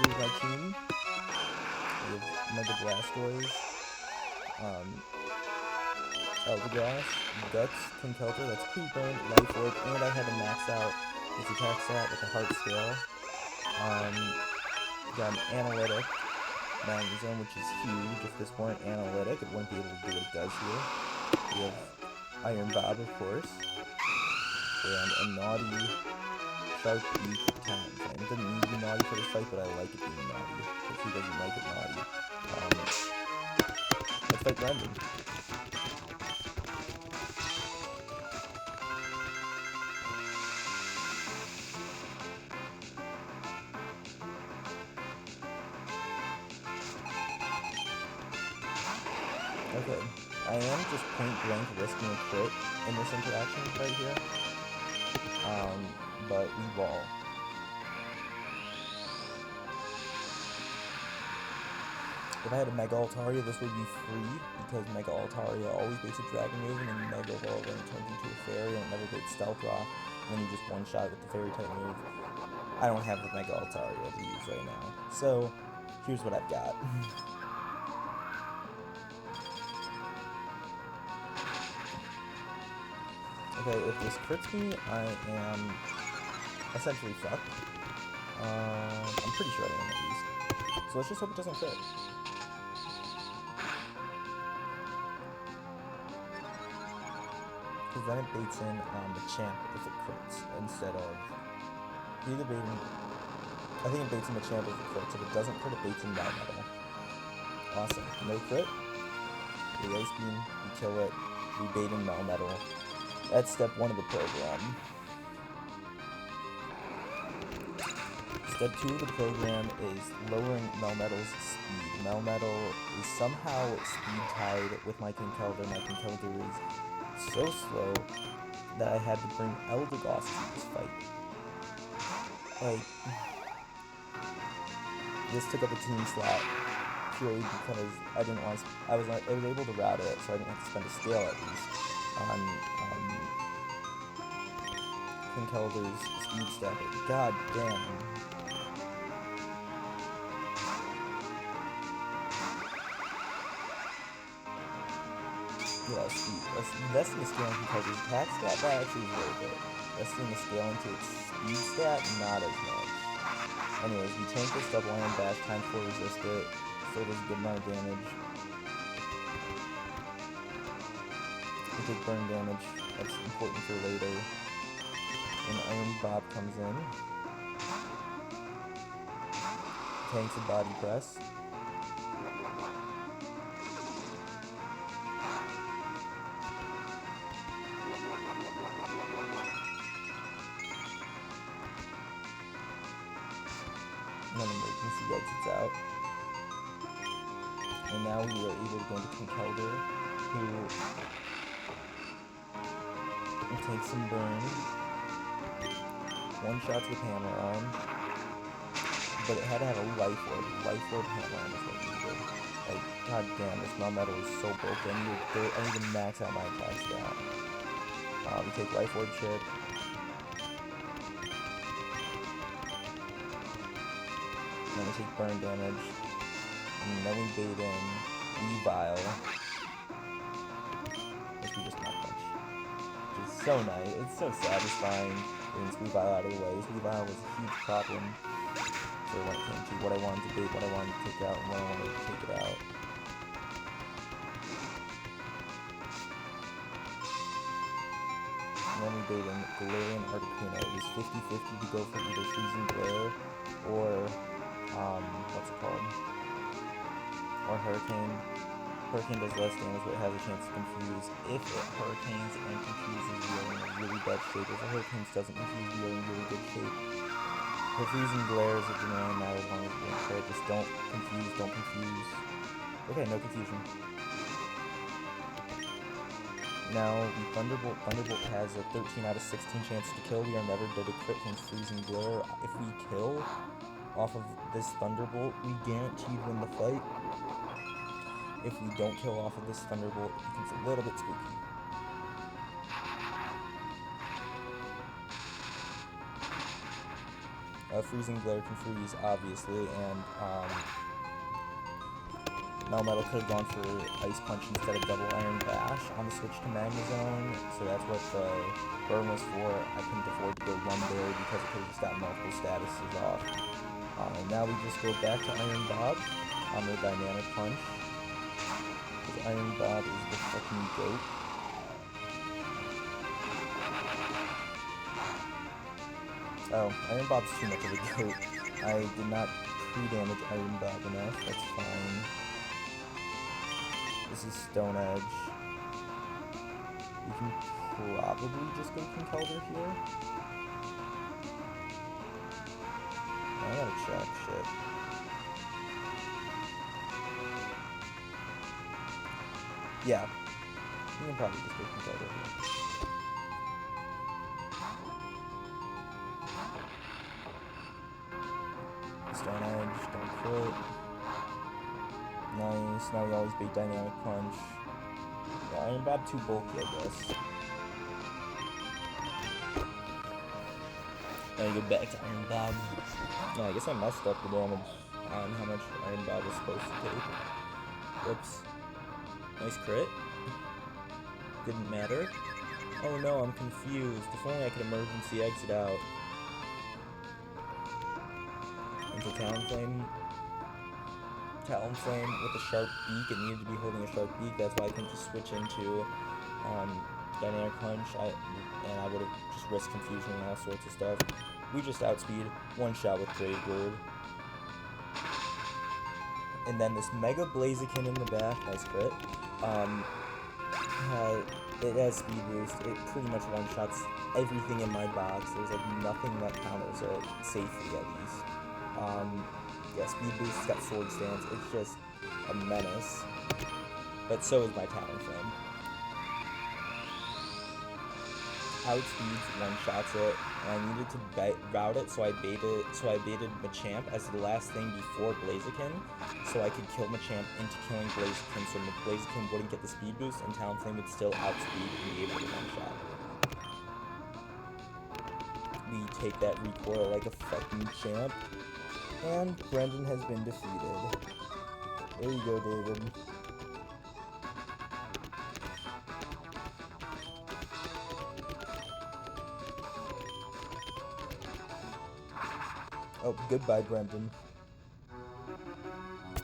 here's my team. We have Mega Blastoise, Eldegoss, Guts, Conkeldurr, that's pre-burned, Life Orb, and I had to max out its attack stat with a Heart Scale. Got an Analytic, Magnezone, which is huge at this point. Analytic, it wouldn't be able to do what it does here. We have Iron Bob, of course, and a naughty Shark-Beak Talonflame. It doesn't need to be naughty for this fight, but I like it being naughty, because who doesn't like it naughty? Let's fight Brendan. Okay, I am just point blank risking a crit in this interaction right here, but we ball. If I had a Mega Altaria, this would be free, because Mega Altaria always baits a Dragon move, and then Mega Ball then turns into a Fairy, and it never baits Stealth Rock, and then you just one-shot with the Fairy type move. I don't have the Mega Altaria to use right now, so here's what I've got. Okay, if this crits me, I am essentially fucked. I'm pretty sure I am, at least. So let's just hope it doesn't crit. Because then it baits in the champ if it crits, instead of either baiting. I think it baits in the champ if it crits. If it doesn't crit, it baits in Melmetal. Awesome. No crit. We Ice Beam, we kill it, we bait in Melmetal. That's step 1 of the program. Step 2 of the program is lowering Melmetal's speed. Melmetal is somehow speed tied with my Conkeldurr. My Conkeldurr is so slow that I had to bring Eldegoss to this fight. Like, this took up a team slot purely because I didn't want to, I was able to route it, so I didn't have to spend a scale at least on Conkeldurr's speed step. God damn. Yeah, speed. Investing a scale into Conkeldurr's attack stat, that actually is worth it. Investing a scale into its speed stat, not as much. Anyways, we tank this double iron bash, time 4 resist it, still does a good amount of damage. We take burn damage, that's important for later. And Iron Bob comes in. Tanks a body press. And then emergency exits out. And now we are able to go into Conkeldurr, who takes some burn. One shot with Hammer Arm, but it had to have a Life Orb. Life Orb Hammer Arm is what we needed. Like, god damn, this Melmetal is so broken. I need to max out my attack stat. We take Life Orb Chip. Then we take burn damage. And then we bait in Weavile, which we just not punch. Which is so nice. It's so satisfying. This Weavile out of the way. This Weavile was a huge problem for when it came to what I wanted to bait, what I wanted to take out, and when I wanted to take it out. And then we bait in Galarian Articuno. It was 50-50 to go for either Freezing Glare or, what's it called? Or Hurricane. Hurricane does less damage, but it has a chance to confuse. If it Hurricanes and confuses, we are in a really bad shape. If it Hurricanes doesn't confuse, we are in really good shape. For Freezing Glares, it doesn't really matter as long as we don't crit. Just don't confuse, don't confuse. Okay, no confusion. Now, the Thunderbolt. Thunderbolt has a 13 out of 16 chance to kill. We are never dead to crit from Freezing Glare. If we kill off of this Thunderbolt, we guaranteed win the fight. If we don't kill off of this Thunderbolt, it becomes a little bit spooky. Freezing Glare can freeze, obviously, and Melmetal could have gone for Ice Punch instead of double Iron Bash on the switch to Magma Zone, so that's what the burn was for. I couldn't afford to go one berry because it could have just got multiple statuses off. And now we just go back to Iron Bob on the Dynamic Punch, because Iron Bob is the fucking GOAT. Oh, Iron Bob's too much of a GOAT. I did not pre-damage Iron Bob enough, that's fine. This is Stone Edge. We can probably just go Conkeldurr here. I gotta check, shit. Yeah, we can probably just go Conkeldurr here. Stone Edge, don't crit. Nice, now we always beat Dynamic Punch. Yeah, Iron Bob too bulky, I guess. Now you go back to Iron Bob. No, I guess I messed up the damage on how much Iron Bob was supposed to take. Whoops. Nice crit. Didn't matter. Oh no, I'm confused. If only I could emergency exit out. Into Talonflame with a sharp beak. It needed to be holding a sharp beak. That's why I couldn't just switch into Dynamic Punch. And I would have just risked confusion and all sorts of stuff. We just outspeed, one shot with Grave Bird. And then this Mega Blaziken in the back, nice crit. It has speed boost. It pretty much one-shots everything in my box. There's like nothing that counters it, safely at least. Yeah, speed boost, it's got Sword Stance, it's just a menace. But so is my Talonflame. Outspeeds, one-shots it, and I needed to route it, so I baited Machamp as the last thing before Blaziken, so I could kill Machamp into killing Blaziken, so Blaziken wouldn't get the speed boost, and Talonflame would still outspeed and be able to one-shot. We take that recoil like a fucking champ. And Brendan has been defeated. There you go, David. Oh, goodbye, Brendan.